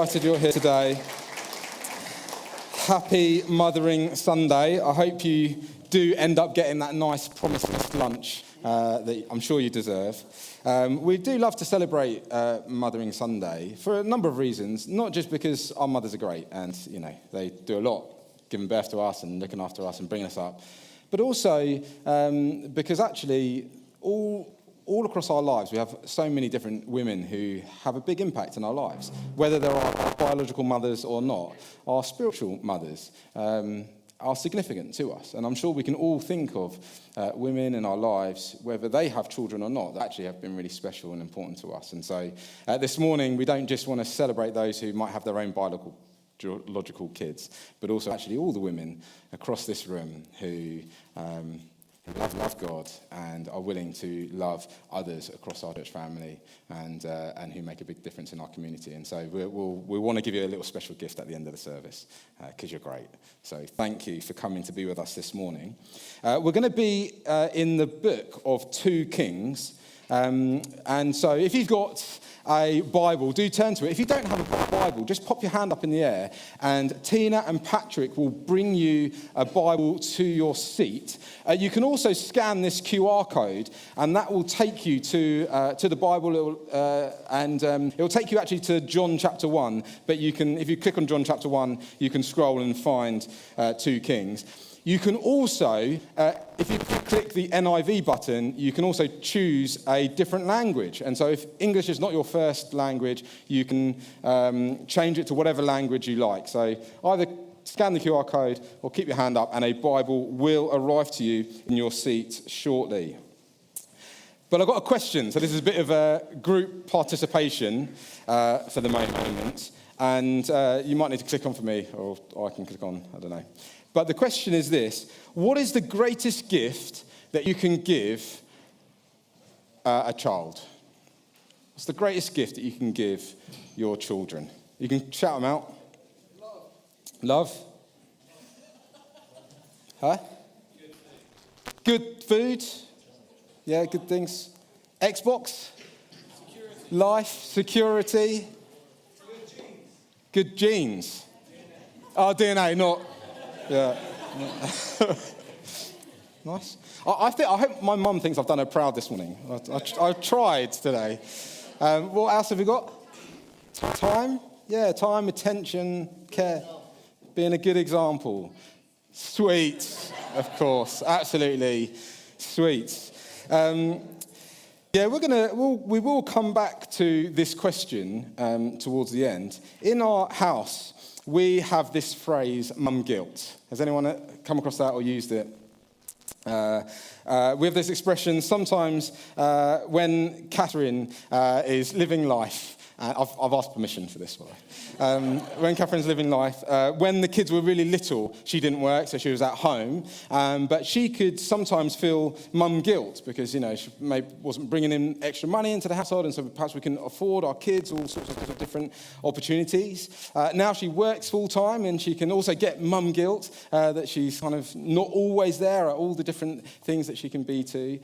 Excited you're here today. Happy Mothering Sunday. I hope you do end up getting that nice promised lunch that I'm sure you deserve. We do love to celebrate Mothering Sunday for a number of reasons, not just because our mothers are great and, they do a lot, giving birth to us and looking after us and bringing us up, but also because actually all across our lives, we have so many different women who have a big impact in our lives, whether they're our biological mothers or not. Our spiritual mothers are significant to us, and I'm sure we can all think of women in our lives, whether they have children or not, that actually have been really special and important to us. And so this morning, we don't just want to celebrate those who might have their own biological kids, but also actually all the women across this room who love God and are willing to love others across our church family and who make a big difference in our community. And so we want to give you a little special gift at the end of the service because you're great. So thank you for coming to be with us this morning. We're going to be in the book of 2 Kings. And so if you've got a Bible, do turn to it. If you don't have a Bible, just pop your hand up in the air and Tina and Patrick will bring you a Bible to your seat. You can also scan this QR code and that will take you to the Bible it will take you actually to John chapter 1. But you can, if you click on John chapter 1, you can scroll and find 2 Kings. You can also, if you click the NIV button, you can also choose a different language. And so if English is not your first language, you can change it to whatever language you like. So either scan the QR code or keep your hand up and a Bible will arrive to you in your seat shortly. But I've got a question. So this is a bit of a group participation for the moment. And you might need to click on for me, or I can click on, I don't know. But the question is this: what is the greatest gift that you can give a child? What's the greatest gift that you can give your children? You can shout them out. Love? Huh? Good food? Yeah, good things. Xbox? Security. Life? Security? Good genes. Oh, DNA, not... Yeah. Nice. I hope my mum thinks I've done her proud this morning. I tried today. What else have we got? Time? Yeah, time, attention, care. Being a good example. Sweet, of course. Absolutely. Sweet. Yeah, we will come back to this question towards the end. In our house, we have this phrase, mum guilt. Has anyone come across that or used it? We have this expression sometimes when Catherine is living life. I've asked permission for this, by the way. When Catherine's living life, when the kids were really little, she didn't work, so she was at home. But she could sometimes feel mum guilt because, she wasn't bringing in extra money into the household, and so perhaps we can afford our kids all sorts of different opportunities. Now she works full time, and she can also get mum guilt that she's kind of not always there at all the different things that she can be to.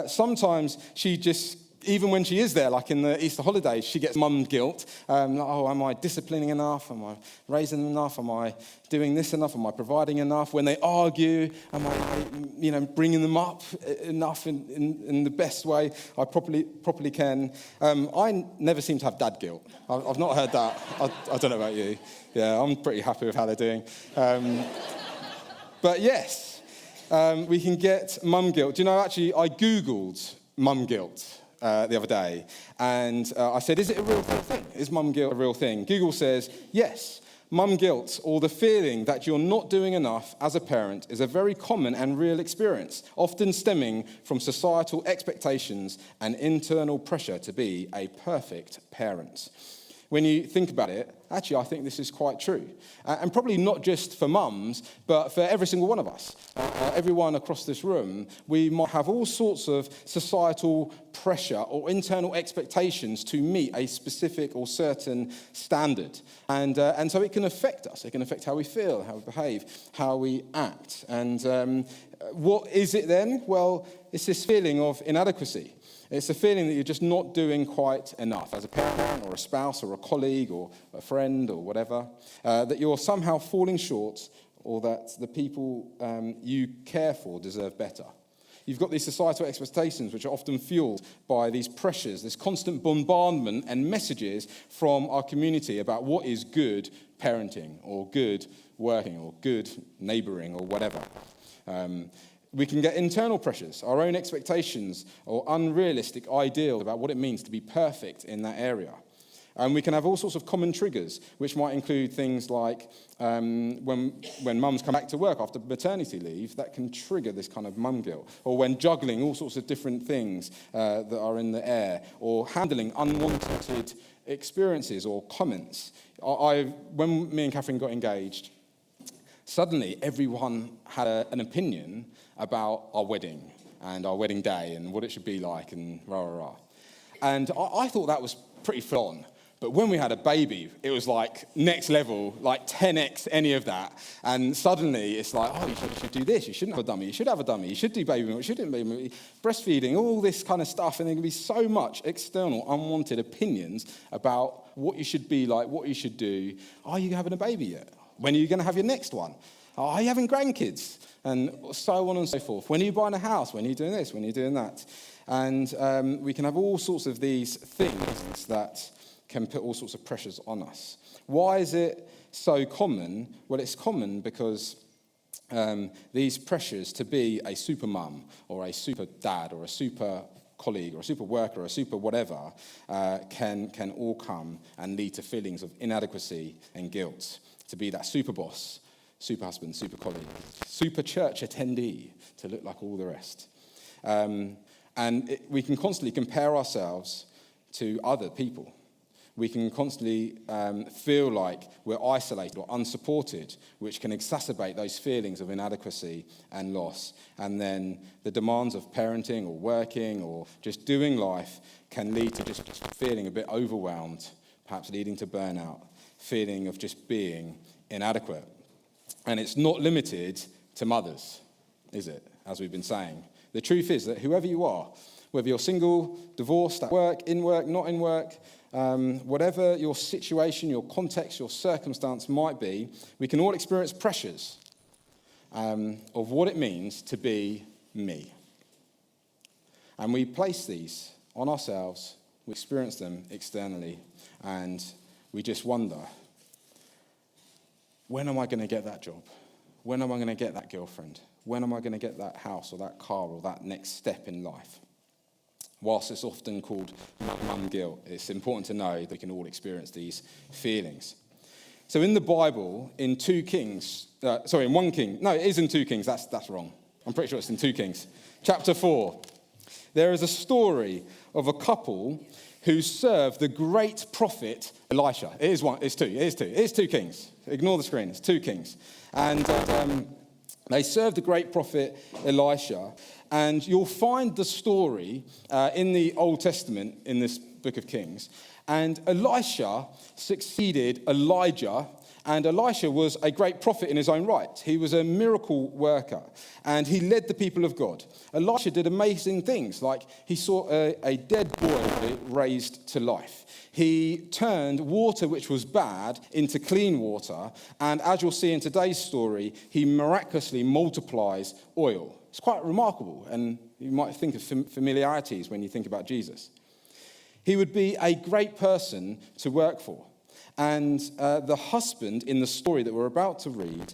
Sometimes she just... Even when she is there, like in the Easter holidays, she gets mum guilt. Am I disciplining enough? Am I raising them enough? Am I doing this enough? Am I providing enough? When they argue, am I, bringing them up enough in the best way I properly can? I never seem to have dad guilt. I've not heard that. I don't know about you. Yeah, I'm pretty happy with how they're doing. But yes, we can get mum guilt. Do you know, actually, I Googled mum guilt the other day, and I said, is it a real thing? Is mum guilt a real thing? Google says, yes, mum guilt, or the feeling that you're not doing enough as a parent, is a very common and real experience, often stemming from societal expectations and internal pressure to be a perfect parent. When you think about it, actually, I think this is quite true. And probably not just for mums, but for every single one of us. Everyone across this room, we might have all sorts of societal pressure or internal expectations to meet a specific or certain standard. And so it can affect us. It can affect how we feel, how we behave, how we act. And what is it then? Well, it's this feeling of inadequacy. It's a feeling that you're just not doing quite enough as a parent or a spouse or a colleague or a friend or whatever, that you're somehow falling short or that the people you care for deserve better. You've got these societal expectations which are often fueled by these pressures, this constant bombardment and messages from our community about what is good parenting or good working or good neighbouring or whatever. We can get internal pressures, our own expectations or unrealistic ideals about what it means to be perfect in that area. And we can have all sorts of common triggers, which might include things like when mums come back to work after maternity leave, that can trigger this kind of mum guilt. Or when juggling all sorts of different things that are in the air, or handling unwanted experiences or comments. When me and Catherine got engaged, suddenly everyone had an opinion about our wedding and our wedding day and what it should be like and rah, rah, rah. And I thought that was pretty full on. But when we had a baby, it was like next level, like 10x any of that. And suddenly it's like, oh, you should do this. You shouldn't have a dummy. You should have a dummy. You should do baby milk. You shouldn't baby milk. Breastfeeding, all this kind of stuff. And there can be so much external, unwanted opinions about what you should be like, what you should do. Are you having a baby yet? When are you going to have your next one? Are you having grandkids? And so on and so forth. When are you buying a house? When are you doing this? When are you doing that? And we can have all sorts of these things that can put all sorts of pressures on us. Why is it so common? Well, it's common because these pressures to be a super mum or a super dad or a super colleague or a super worker or a super whatever can all come and lead to feelings of inadequacy and guilt. To be that super boss, super husband, super colleague, super church attendee, to look like all the rest. We can constantly compare ourselves to other people. We can constantly feel like we're isolated or unsupported, which can exacerbate those feelings of inadequacy and loss. And then the demands of parenting or working or just doing life can lead to just feeling a bit overwhelmed, perhaps leading to burnout, feeling of just being inadequate. And it's not limited to mothers, is it, as we've been saying? The truth is that whoever you are, whether you're single, divorced, at work, not in work, whatever your situation, your context, your circumstance might be, we can all experience pressures of what it means to be me. And we place these on ourselves, we experience them externally, and we just wonder, when am I going to get that job? When am I going to get that girlfriend? When am I going to get that house or that car or that next step in life? Whilst it's often called mum guilt, it's important to know that we can all experience these feelings. So in the Bible, in 1 Kings, it is in 2 Kings, that's wrong. I'm pretty sure it's in 2 Kings. Chapter 4, there is a story of a couple who served the great prophet Elisha. It is 2 Kings. Ignore the screen, it's 2 Kings. And they served the great prophet Elisha. And you'll find the story in the Old Testament in this book of Kings. And Elisha succeeded Elijah. And Elisha was a great prophet in his own right. He was a miracle worker. And he led the people of God. Elisha did amazing things, like he saw a dead boy raised to life. He turned water which was bad into clean water. And as you'll see in today's story, he miraculously multiplies oil. It's quite remarkable, and you might think of familiarities when you think about Jesus. He would be a great person to work for. And the husband in the story that we're about to read,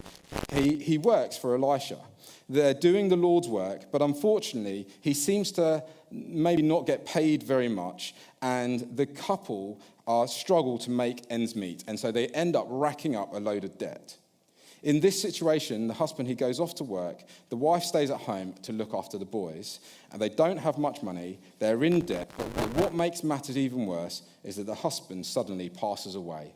he works for Elisha. They're doing the Lord's work, but unfortunately, he seems to maybe not get paid very much, and the couple struggle to make ends meet, and so they end up racking up a load of debt. In this situation, the husband, he goes off to work, the wife stays at home to look after the boys, and they don't have much money, they're in debt, but what makes matters even worse is that the husband suddenly passes away,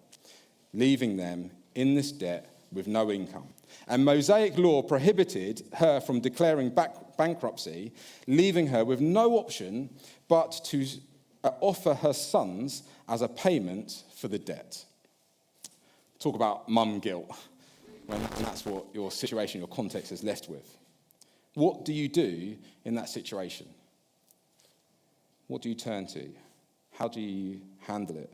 leaving them in this debt with no income. And Mosaic law prohibited her from declaring bankruptcy, leaving her with no option but to offer her sons as a payment for the debt. Talk about mum guilt. When that's what your situation, your context is left with. What do you do in that situation? what do you turn to? How do you handle it?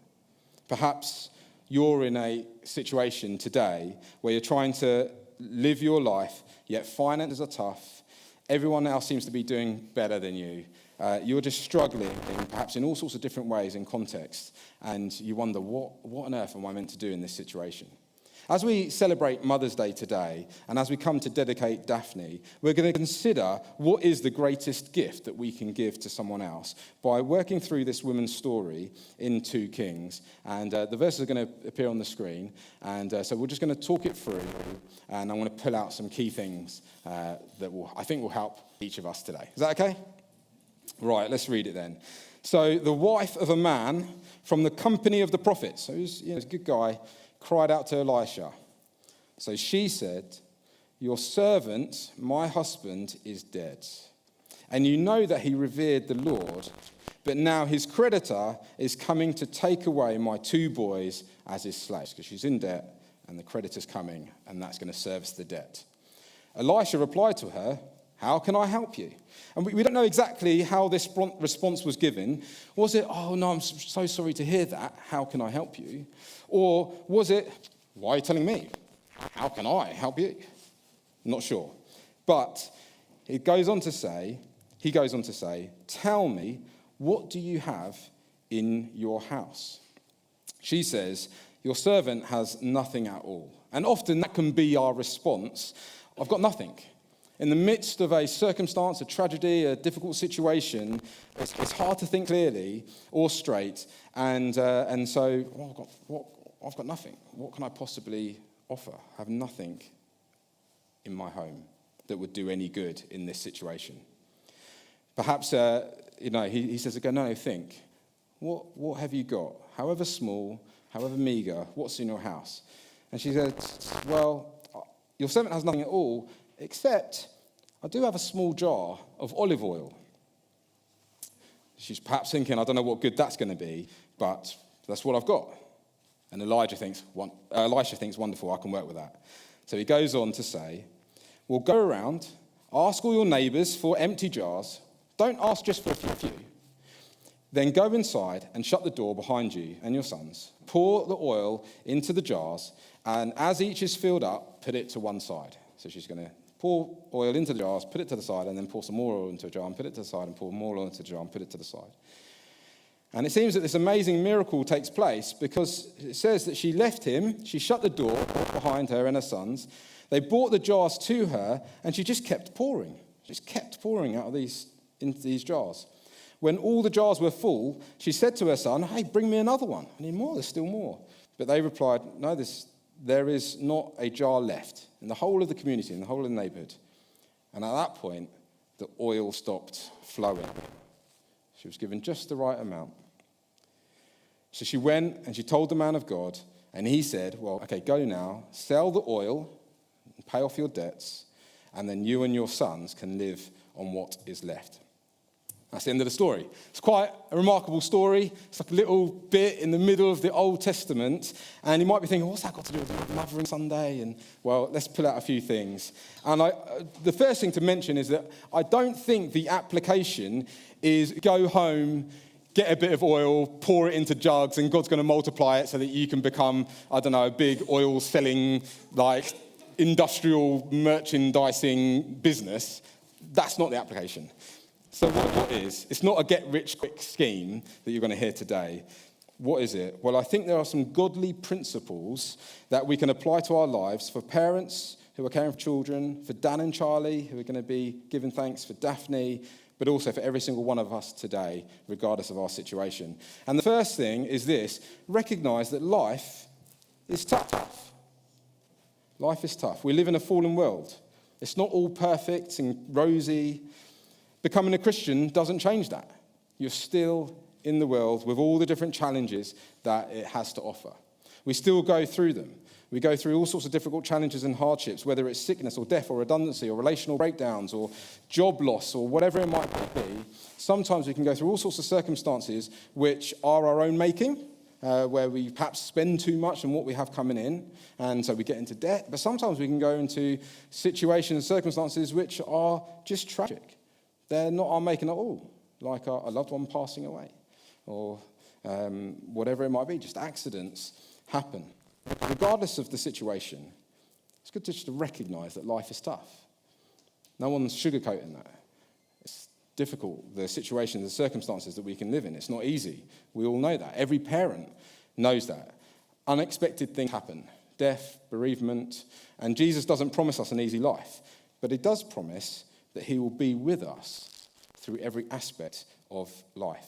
Perhaps you're in a situation today where you're trying to live your life, yet finances are tough. Everyone else seems to be doing better than you. You're just struggling, perhaps in all sorts of different ways in context, and you wonder, what on earth am I meant to do in this situation? As we celebrate Mother's Day today, and as we come to dedicate Daphne, we're going to consider what is the greatest gift that we can give to someone else by working through this woman's story in 2 Kings. And the verses are going to appear on the screen. And so we're just going to talk it through, and I'm going to pull out some key things that I think will help each of us today. Is that okay? Right, let's read it then. So the wife of a man from the company of the prophets, so he's a good guy, cried out to Elisha. So she said, "Your servant, my husband, is dead. And you know that he revered the Lord, but now his creditor is coming to take away my 2 boys as his slaves," because she's in debt and the creditor's coming, and that's going to service the debt. Elisha replied to her, "How can I help you?" And we don't know exactly how this response was given. Was it, "Oh no, I'm so sorry to hear that. How can I help you?" Or was it, "Why are you telling me? How can I help you?" Not sure. But he goes on to say, "Tell me, what do you have in your house?" She says, "Your servant has nothing at all." And often that can be our response. I've got nothing. In the midst of a circumstance, a tragedy, a difficult situation, it's hard to think clearly or straight. And so, I've got nothing. What can I possibly offer? I have nothing in my home that would do any good in this situation. Perhaps, he says again, "No, think. What have you got? However small, however meager, what's in your house?" And she says, "Well, your servant has nothing at all, except I do have a small jar of olive oil." She's perhaps thinking, I don't know what good that's going to be, but that's what I've got. And Elisha thinks, wonderful, I can work with that. So he goes on to say, "Well, go around, ask all your neighbours for empty jars. Don't ask just for a few. Then go inside and shut the door behind you and your sons. Pour the oil into the jars, and as each is filled up, put it to one side." So she's going to pour oil into the jars, put it to the side, and then pour some more oil into a jar and put it to the side, and pour more oil into the jar and put it to the side. And it seems that this amazing miracle takes place because it says that she left him, she shut the door behind her and her sons. They brought the jars to her, and she just kept pouring. Just kept pouring out of into these jars. When all the jars were full, she said to her son, "Hey, bring me another one." "I need more, there's still more." But they replied, "No, there is not a jar left in the whole of the community, in the whole of the neighborhood." And at that point, the oil stopped flowing. She was given just the right amount. So she went and she told the man of God, and he said, "Well, okay, go now, sell the oil, and pay off your debts, and then you and your sons can live on what is left." That's the end of the story. It's quite a remarkable story. It's like a little bit in the middle of the Old Testament. And you might be thinking, what's that got to do with Mothering Sunday? And, well, let's pull out a few things. And the first thing to mention is that I don't think the application is go home, get a bit of oil, pour it into jugs, and God's going to multiply it so that you can become, I don't know, a big oil-selling, industrial merchandising business. That's not the application. So what is? It's not a get-rich-quick scheme that you're going to hear today. What is it? Well, I think there are some godly principles that we can apply to our lives for parents who are caring for children, for Dan and Charlie, who are going to be giving thanks, for Daphne, but also for every single one of us today, regardless of our situation. And the first thing is this: recognize that life is tough. Life is tough. We live in a fallen world. It's not all perfect and rosy. Becoming a Christian doesn't change that. You're still in the world with all the different challenges that it has to offer. We still go through them. We go through all sorts of difficult challenges and hardships, whether it's sickness or death or redundancy or relational breakdowns or job loss or whatever it might be. Sometimes we can go through all sorts of circumstances which are our own making, where we perhaps spend too much on what we have coming in, and so we get into debt. But sometimes we can go into situations and circumstances which are just tragic. They're not our making at all. like a loved one passing away, or whatever it might be. Just accidents happen. Regardless of the situation, it's good just to recognise that life is tough. No one's sugarcoating that. It's difficult, the situations, the circumstances that we can live in. It's not easy. We all know that. Every parent knows that. Unexpected things happen. Death, bereavement. And Jesus doesn't promise us an easy life. But he does promise that he will be with us through every aspect of life.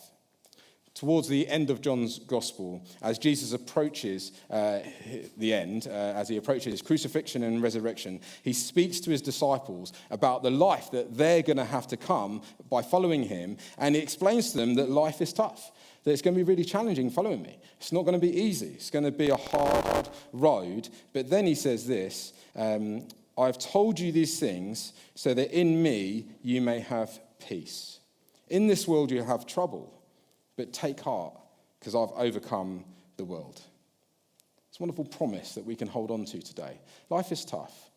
Towards the end of John's gospel, as Jesus approaches the end, as he approaches his crucifixion and resurrection, he speaks to his disciples about the life that they're going to have to come by following him, and he explains to them that life is tough, that it's going to be really challenging following me. It's not going to be easy. It's going to be a hard road. But then he says this, I've told you these things so that in me you may have peace. In this world you have trouble. But take heart, because I've overcome the world. It's a wonderful promise that we can hold on to today. Life is tough,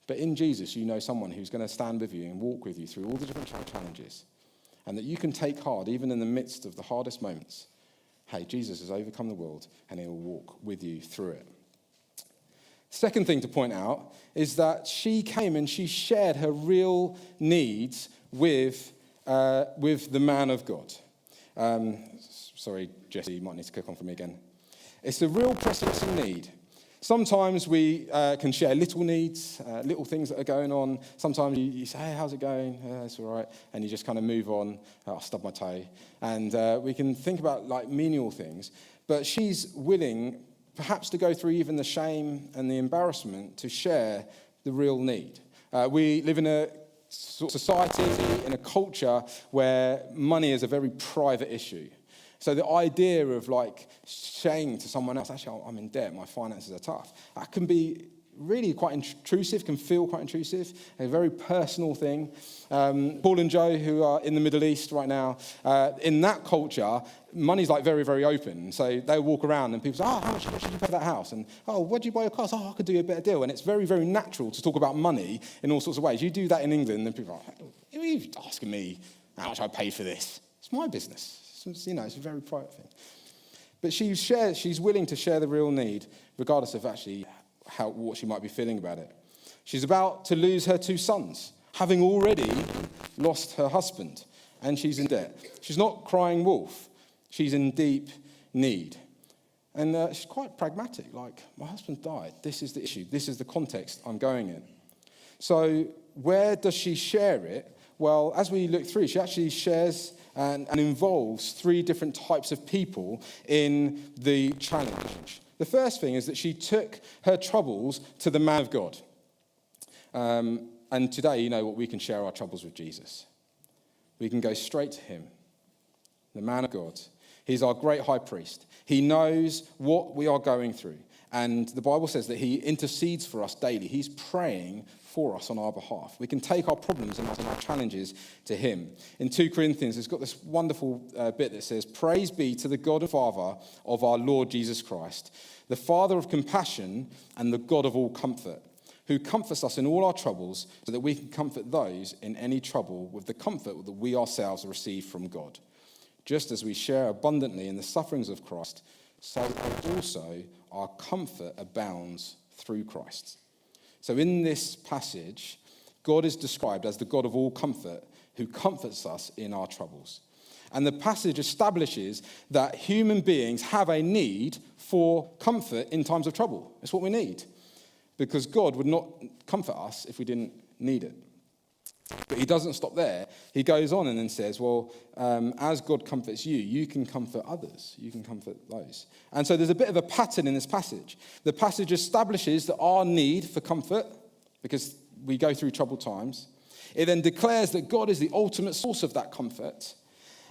but in Jesus you know someone who's going to stand with you and walk with you through all the different challenges, and that you can take heart even in the midst of the hardest moments. Hey, Jesus has overcome the world, and he will walk with you through it. Second thing to point out is that she came and she shared her real needs with the man of God. Sorry, Jesse, you might need to click on for me again. It's a real pressing need. Sometimes we can share little needs, little things that are going on. Sometimes you say, hey, how's it going? It's all right. And you just kind of move on. I'll stub my toe. And we can think about like menial things. But she's willing perhaps to go through even the shame and the embarrassment to share the real need. We live in a society, in a culture where money is a very private issue. So the idea of like saying to someone else, actually, I'm in debt, my finances are tough, that can be really quite intrusive, can feel quite intrusive, a very personal thing. Paul and Joe, who are in the Middle East right now, in that culture, money's like very, very open. So they walk around and people say, how much did you pay for that house? And, what did you buy your car? I could do you a better deal. And it's very, very natural to talk about money in all sorts of ways. You do that in England, and people are like, who are you asking me how much I paid for this? It's my business. It's a very private thing. But she's willing to share the real need, regardless of actually what she might be feeling about it. She's about to lose her 2 sons, having already lost her husband, and she's in debt. She's not crying wolf. She's in deep need. And she's quite pragmatic, like, my husband died. This is the issue. This is the context I'm going in. So where does she share it? Well, as we look through, she actually shares and involves 3 different types of people in the challenge. The first thing is that she took her troubles to the man of God. And today, you know what, we can share our troubles with Jesus. We can go straight to him, the man of God. He's our great high priest. He knows what we are going through. And the Bible says that he intercedes for us daily. He's praying for us on our behalf. We can take our problems and our challenges to him. In 2 Corinthians, it's got this wonderful bit that says, praise be to the God and Father of our Lord Jesus Christ, the Father of compassion and the God of all comfort, who comforts us in all our troubles so that we can comfort those in any trouble with the comfort that we ourselves receive from God. Just as we share abundantly in the sufferings of Christ, so also our comfort abounds through Christ. So in this passage, God is described as the God of all comfort, who comforts us in our troubles. And the passage establishes that human beings have a need for comfort in times of trouble. It's what we need, because God would not comfort us if we didn't need it. But he doesn't stop there. He goes on and then says, as God comforts you, you can comfort others. You can comfort those. And so there's a bit of a pattern in this passage. The passage establishes that our need for comfort, because we go through troubled times. It then declares that God is the ultimate source of that comfort.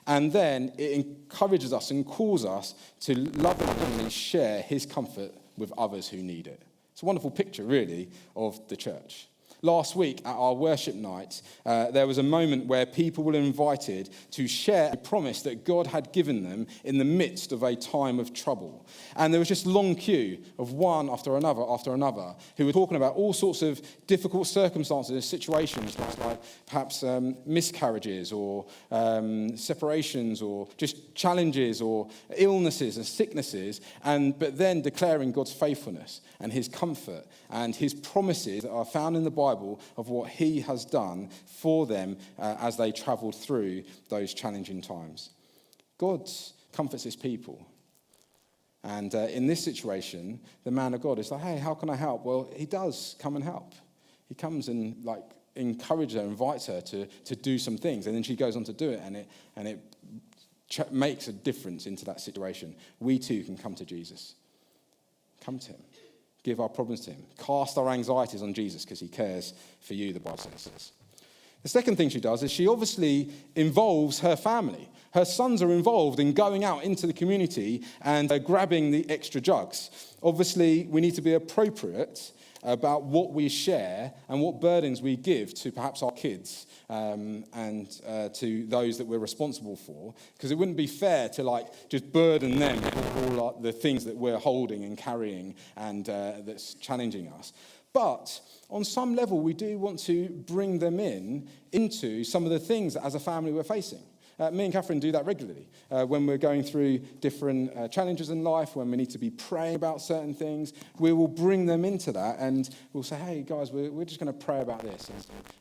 And then it encourages us and calls us to lovingly share his comfort with others who need it. It's a wonderful picture, really, of the church. last week at our worship night, there was a moment where people were invited to share a promise that God had given them in the midst of a time of trouble. And there was just a long queue of one after another, who were talking about all sorts of difficult circumstances, situations, like perhaps miscarriages or separations or just challenges or illnesses and sicknesses, but then declaring God's faithfulness and his comfort and his promises that are found in the Bible of what he has done for them as they traveled through those challenging times. God comforts his people. And in this situation, the man of God is like, hey, how can I help? Well, he does come and help. He comes and encourages her, invites her to do some things. And then she goes on to do it, and it makes a difference into that situation. We too can come to Jesus. Come to him. Give our problems to him. Cast our anxieties on Jesus because he cares for you, the Bible says. The second thing she does is she obviously involves her family. Her sons are involved in going out into the community and grabbing the extra jugs. Obviously, we need to be appropriate about what we share and what burdens we give to perhaps our kids and to those that we're responsible for, because it wouldn't be fair to just burden them with all the things that we're holding and carrying and that's challenging us. But on some level, we do want to bring them into some of the things that as a family we're facing. Me and Catherine do that regularly when we're going through different challenges in life, when we need to be praying about certain things. We will bring them into that and we'll say, hey, guys, we're just going to pray about this.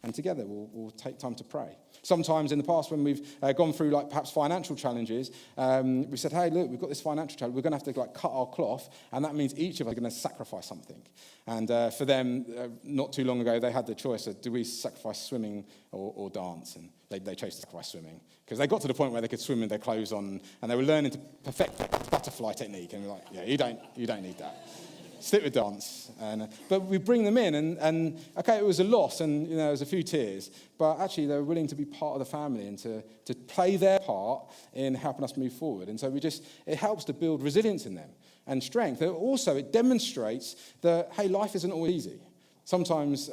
And together we'll take time to pray. Sometimes in the past when we've gone through perhaps financial challenges, we said, hey, look, we've got this financial challenge. We're going to have to cut our cloth, and that means each of us are going to sacrifice something. And for them, not too long ago, they had the choice of do we sacrifice swimming or dance? And they chose to sacrifice swimming because they got to the point where they could swim with their clothes on, and they were learning to perfect that butterfly technique. And we're like, yeah, you don't need that. Stick with dance. But we bring them in, and okay, it was a loss, and there was a few tears, but actually they were willing to be part of the family and to play their part in helping us move forward. And so it helps to build resilience in them and strength. Also, it demonstrates that, hey, life isn't always easy. Sometimes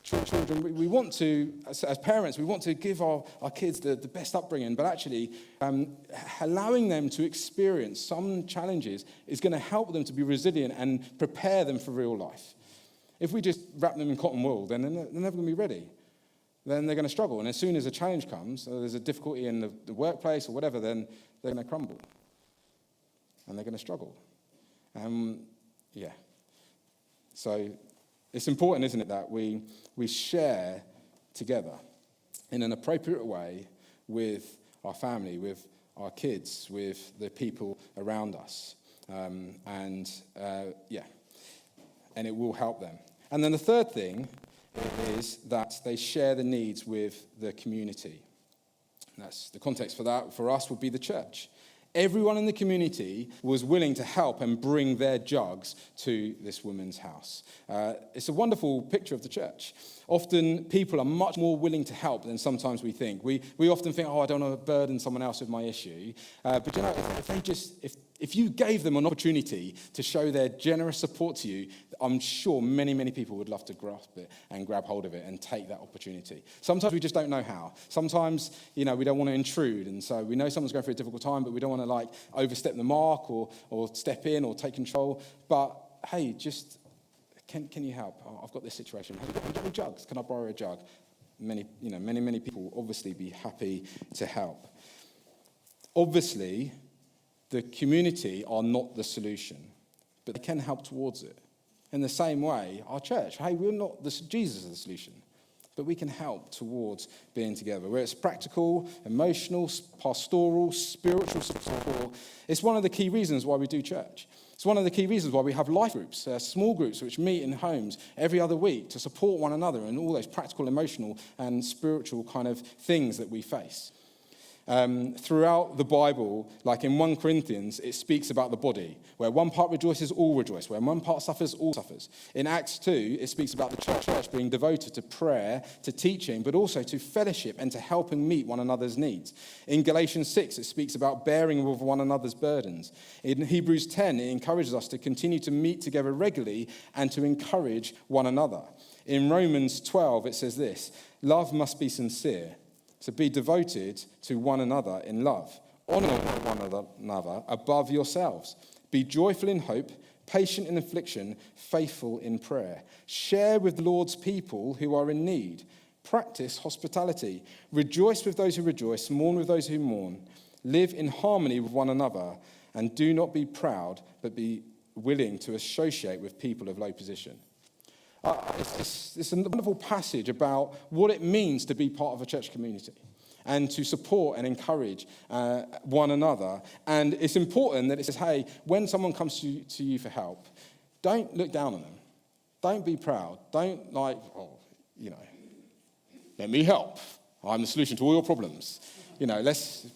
children, we want to, as parents, we want to give our kids the best upbringing, but actually allowing them to experience some challenges is going to help them to be resilient and prepare them for real life. If we just wrap them in cotton wool, then they're never going to be ready. Then they're going to struggle. And as soon as a challenge comes, or there's a difficulty in the workplace or whatever, then they're going to crumble. And they're going to struggle. So it's important, isn't it, that we share together in an appropriate way with our family, with our kids, with the people around us. And it will help them. And then the third thing is that they share the needs with the community. That's the context for that, for us, would be the church. Everyone in the community was willing to help and bring their jugs to this woman's house. It's a wonderful picture of the church. Often people are much more willing to help than sometimes we think. We often think, I don't want to burden someone else with my issue. But if you gave them an opportunity to show their generous support to you, I'm sure many, many people would love to grasp it and grab hold of it and take that opportunity. Sometimes we just don't know how. Sometimes, we don't want to intrude, and so we know someone's going through a difficult time, but we don't want to overstep the mark or step in or take control. But hey, just can you help? I've got this situation. Have you got any jugs? Can I borrow a jug? Many people will obviously be happy to help. Obviously, the community are not the solution, but they can help towards it. In the same way, our church, hey, we're not Jesus is the solution, but we can help towards being together. Where it's practical, emotional, pastoral, spiritual support. It's one of the key reasons why we do church. It's one of the key reasons why we have life groups, small groups which meet in homes every other week to support one another in all those practical, emotional, and spiritual kind of things that we face. Throughout the Bible, like in 1 Corinthians, it speaks about the body. Where one part rejoices, all rejoice. Where one part suffers, all suffers. In Acts 2, it speaks about the church being devoted to prayer, to teaching, but also to fellowship and to helping meet one another's needs. In Galatians 6, it speaks about bearing with one another's burdens. In Hebrews 10, it encourages us to continue to meet together regularly and to encourage one another. In Romans 12, it says this: love must be sincere. So be devoted to one another in love. Honor one another above yourselves. Be joyful in hope, patient in affliction, faithful in prayer. Share with the Lord's people who are in need. Practice hospitality. Rejoice with those who rejoice, mourn with those who mourn. Live in harmony with one another, and do not be proud, but be willing to associate with people of low position. It's a wonderful passage about what it means to be part of a church community and to support and encourage one another. And it's important that it says, hey, when someone comes to you for help, don't look down on them. Don't be proud. Don't let me help. I'm the solution to all your problems.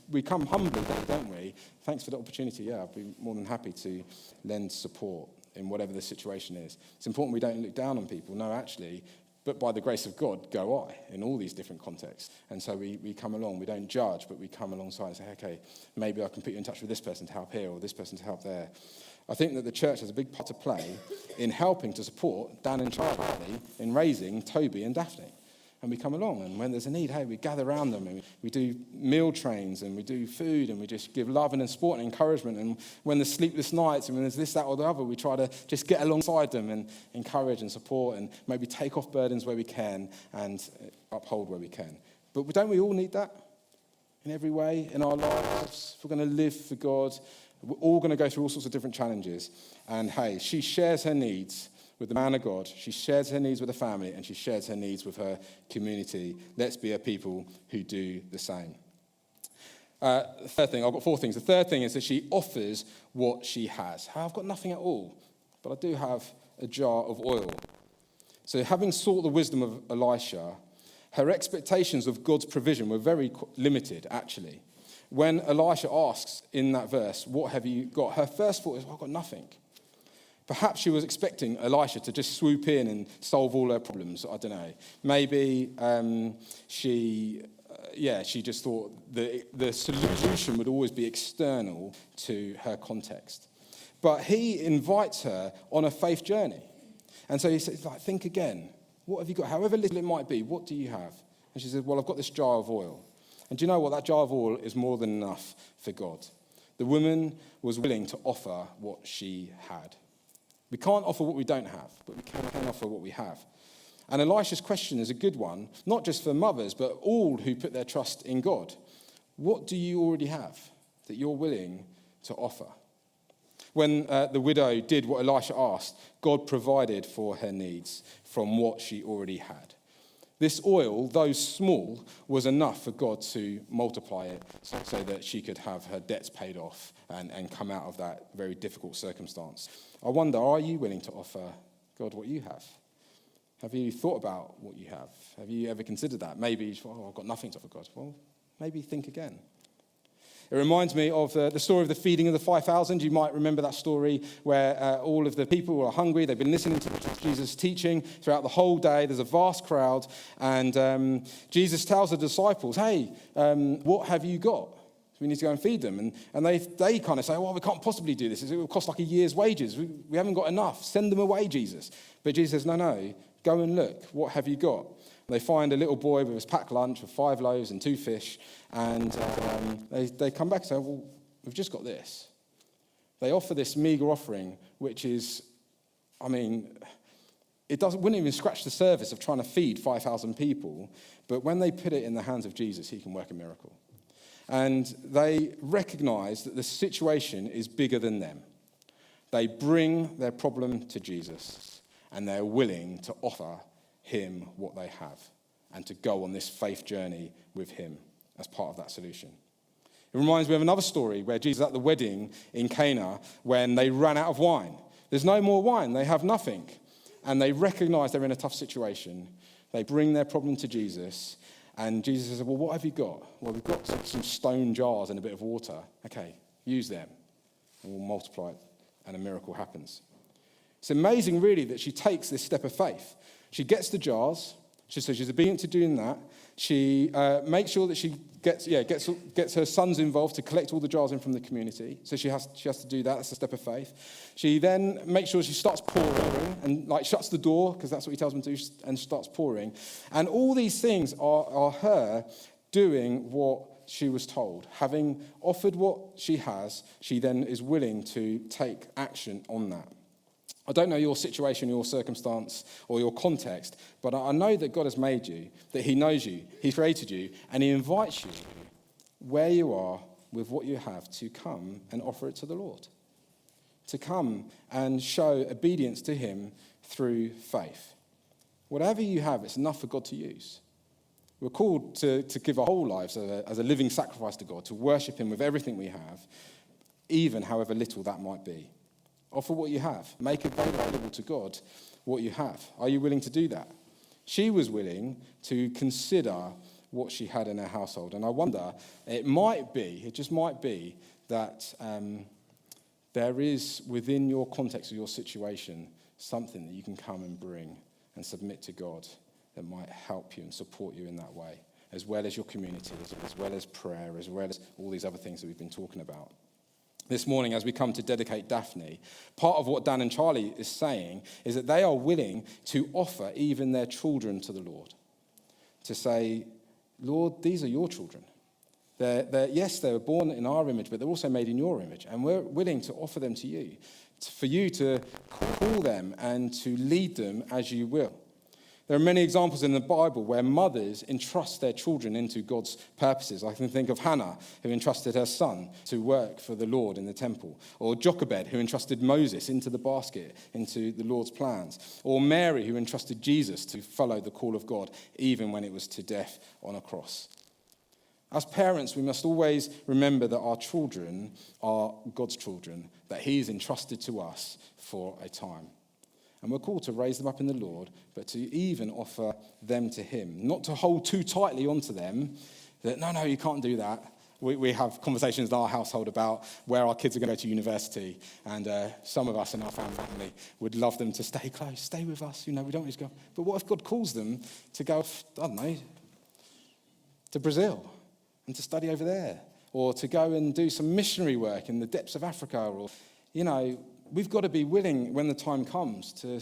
We come humbly, don't we? Thanks for the opportunity. Yeah, I'd be more than happy to lend support in whatever the situation is. It's important we don't look down on people. No, actually, but by the grace of God, go I, in all these different contexts. And so we come along. We don't judge, but we come alongside and say, okay, maybe I can put you in touch with this person to help here or this person to help there. I think that the church has a big part to play in helping to support Dan and Charlie in raising Toby and Daphne. And we come along, and when there's a need, hey, we gather around them, and we do meal trains, and we do food, and we just give love and support and encouragement. And when there's sleepless nights, and when there's this, that, or the other, we try to just get alongside them and encourage and support and maybe take off burdens where we can and uphold where we can. But don't we all need that in every way in our lives? If we're going to live for God, we're all going to go through all sorts of different challenges. And hey, she shares her needs with the man of God. She shares her needs with the family, and she shares her needs with her community. Let's be a people who do the same. Third thing, I've got 4 things. The third thing is that she offers what she has. I've got nothing at all, but I do have a jar of oil. So having sought the wisdom of Elisha, her expectations of God's provision were very limited, actually. When Elisha asks in that verse, what have you got? Her first thought is, well, I've got nothing. Perhaps she was expecting Elisha to just swoop in and solve all her problems. I don't know. Maybe she just thought the solution would always be external to her context. But he invites her on a faith journey. And so he says, think again. What have you got? However little it might be, what do you have? And she says, well, I've got this jar of oil. And do you know what? That jar of oil is more than enough for God. The woman was willing to offer what she had. We can't offer what we don't have, but we can offer what we have. And Elisha's question is a good one, not just for mothers, but all who put their trust in God. What do you already have that you're willing to offer? When the widow did what Elisha asked, God provided for her needs from what she already had. This oil, though small, was enough for God to multiply it so that she could have her debts paid off and come out of that very difficult circumstance. I wonder, are you willing to offer God what you have? Have you thought about what you have? Have you ever considered that? Maybe, I've got nothing to offer God. Well, maybe think again. It reminds me of the story of the feeding of the 5,000. You might remember that story where all of the people are hungry. They've been listening to Jesus' teaching throughout the whole day. There's a vast crowd. And Jesus tells the disciples, hey, what have you got? We need to go and feed them. And they kind of say, well, we can't possibly do this. It will cost like a year's wages. We haven't got enough. Send them away, Jesus. But Jesus says, no, go and look. What have you got? They find a little boy with his packed lunch with 5 loaves and 2 fish, and they come back and say, well, we've just got this. They offer this meager offering, which is, wouldn't even scratch the surface of trying to feed 5,000 people, but when they put it in the hands of Jesus, he can work a miracle. And they recognize that the situation is bigger than them. They bring their problem to Jesus, and they're willing to offer him what they have and to go on this faith journey with him as part of that solution. It reminds me of another story where Jesus at the wedding in Cana when they ran out of wine. There's no more wine. They have nothing. And they recognize they're in a tough situation. They bring their problem to Jesus And Jesus says, well, what have you got? Well, we've got some stone jars and a bit of water. Okay, use them, and we'll multiply it, and a miracle happens. It's amazing, really, that she takes this step of faith. She gets the jars. So she's obedient to doing that. She makes sure that she gets her sons involved to collect all the jars in from the community. So she has to do that. That's a step of faith. She then makes sure she starts pouring and shuts the door, because that's what he tells them to do, and starts pouring. And all these things are her doing what she was told. Having offered what she has, she then is willing to take action on that. I don't know your situation, your circumstance, or your context, but I know that God has made you, that he knows you, he's created you, and he invites you where you are with what you have to come and offer it to the Lord. To come and show obedience to him through faith. Whatever you have, it's enough for God to use. We're called to give our whole lives as a living sacrifice to God, to worship him with everything we have, even however little that might be. Offer what you have. Make available to God what you have. Are you willing to do that? She was willing to consider what she had in her household. And I wonder, it just might be that there is within your context or your situation something that you can come and bring and submit to God that might help you and support you in that way, as well as your community, as well as prayer, as well as all these other things that we've been talking about. This morning, as we come to dedicate Daphne, part of what Dan and Charlie is saying is that they are willing to offer even their children to the Lord. To say, Lord, these are your children. Yes, they were born in our image, but they're also made in your image. And we're willing to offer them to you, for you to call them and to lead them as you will. There are many examples in the Bible where mothers entrust their children into God's purposes. I can think of Hannah, who entrusted her son to work for the Lord in the temple. Or Jochebed, who entrusted Moses into the basket, into the Lord's plans. Or Mary, who entrusted Jesus to follow the call of God, even when it was to death on a cross. As parents, we must always remember that our children are God's children, that he is entrusted to us for a time. And we're called to raise them up in the Lord, but to even offer them to him. Not to hold too tightly onto them, that no, you can't do that. We have conversations in our household about where our kids are going to go to university, and some of us in our family would love them to stay close, stay with us, we don't want to go. But what if God calls them to go, to Brazil and to study over there, or to go and do some missionary work in the depths of Africa, or, we've got to be willing, when the time comes, to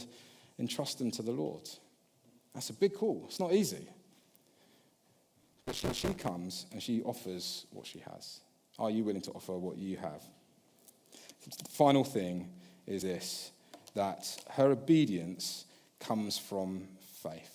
entrust them to the Lord. That's a big call. It's not easy. But she comes and she offers what she has. Are you willing to offer what you have? The final thing is this, that her obedience comes from faith.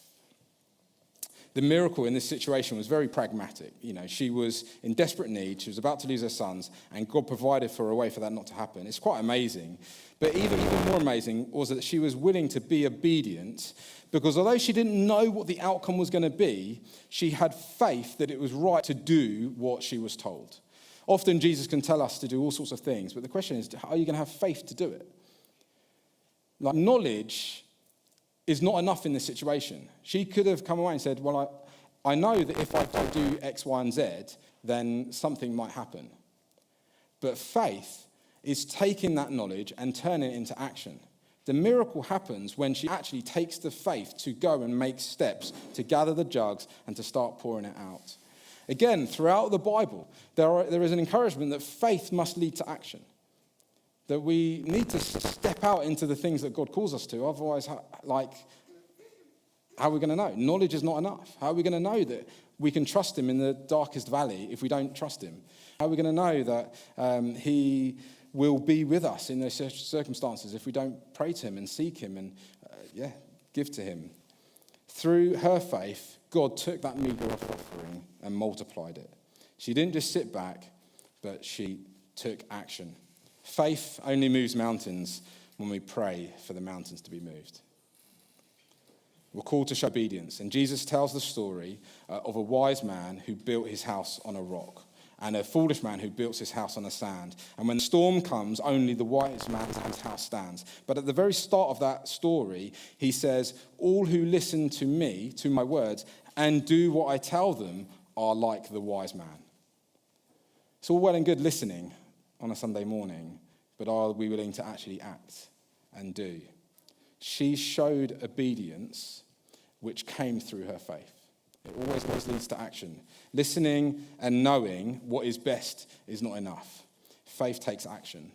The miracle in this situation was very pragmatic. She was in desperate need. She was about to lose her sons, and God provided for a way for that not to happen. It's quite amazing. But even more amazing was that she was willing to be obedient, because although she didn't know what the outcome was going to be, she had faith that it was right to do what she was told. Often Jesus can tell us to do all sorts of things, but the question is, are you going to have faith to do it? Knowledge is not enough in this situation. She could have come away and said, well, I know that if I do X, Y, and Z, then something might happen. But faith is taking that knowledge and turning it into action. The miracle happens when she actually takes the faith to go and make steps, to gather the jugs and to start pouring it out. Again, throughout the Bible, there is an encouragement that faith must lead to action. That we need to step out into the things that God calls us to. Otherwise, how are we going to know? Knowledge is not enough. How are we going to know that we can trust him in the darkest valley if we don't trust him? How are we going to know that he will be with us in those circumstances if we don't pray to him and seek him and, give to him? Through her faith, God took that meager offering and multiplied it. She didn't just sit back, but she took action. Faith only moves mountains when we pray for the mountains to be moved. We're called to show obedience. And Jesus tells the story of a wise man who built his house on a rock, and a foolish man who built his house on the sand. And when the storm comes, only the wise man's house stands. But at the very start of that story, he says, all who listen to me, to my words, and do what I tell them are like the wise man. It's all well and good listening on a Sunday morning, but are we willing to actually act and do? She showed obedience which came through her faith. It always leads to action. Listening and knowing what is best is not enough. Faith takes action.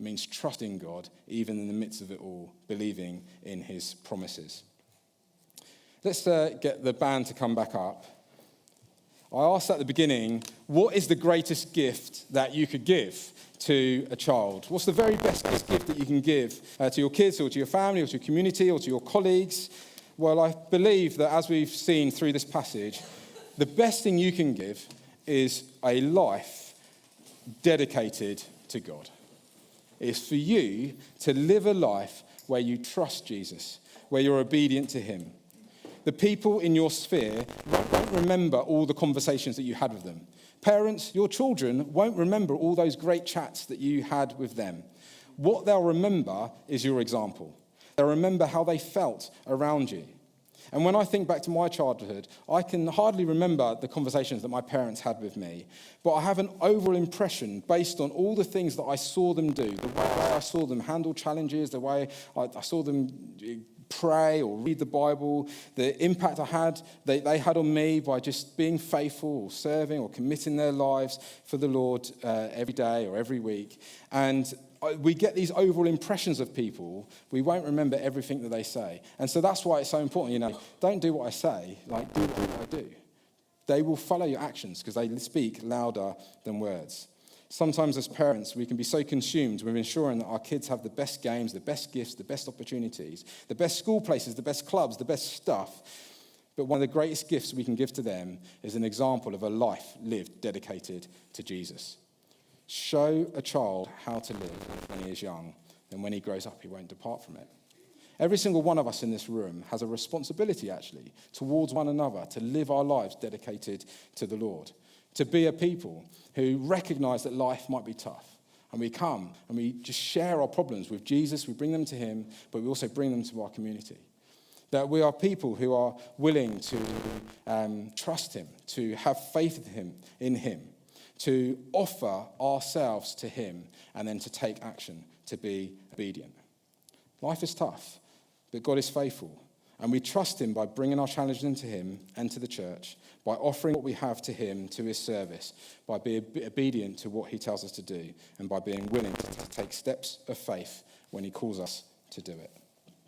It means trusting God even in the midst of it all, believing in his promises. Let's get the band to come back up. I asked at the beginning, what is the greatest gift that you could give to a child? What's the very best gift that you can give to your kids or to your family or to your community or to your colleagues? Well, I believe that as we've seen through this passage, the best thing you can give is a life dedicated to God. It's for you to live a life where you trust Jesus, where you're obedient to him. The people in your sphere won't remember all the conversations that you had with them. Parents, your children won't remember all those great chats that you had with them. What they'll remember is your example. They'll remember how they felt around you. And when I think back to my childhood, I can hardly remember the conversations that my parents had with me, but I have an overall impression based on all the things that I saw them do, the way I saw them handle challenges, the way I saw them pray or read the Bible, the impact they had on me by just being faithful or serving or committing their lives for the Lord every day or every week. And we get these overall impressions of people. We won't remember everything that they say. And so that's why it's so important, don't do what I say, do what I do. They will follow your actions because they speak louder than words. Sometimes as parents, we can be so consumed with ensuring that our kids have the best games, the best gifts, the best opportunities, the best school places, the best clubs, the best stuff. But one of the greatest gifts we can give to them is an example of a life lived dedicated to Jesus. Show a child how to live when he is young, and when he grows up, he won't depart from it. Every single one of us in this room has a responsibility, actually, towards one another to live our lives dedicated to the Lord. To be a people who recognize that life might be tough. And we come and we just share our problems with Jesus. We bring them to him, but we also bring them to our community. That we are people who are willing to trust him, to have faith in him, to offer ourselves to him, and then to take action, to be obedient. Life is tough, but God is faithful. And we trust him by bringing our challenges into him and to the church, by offering what we have to him, to his service, by being obedient to what he tells us to do, and by being willing to take steps of faith when he calls us to do it.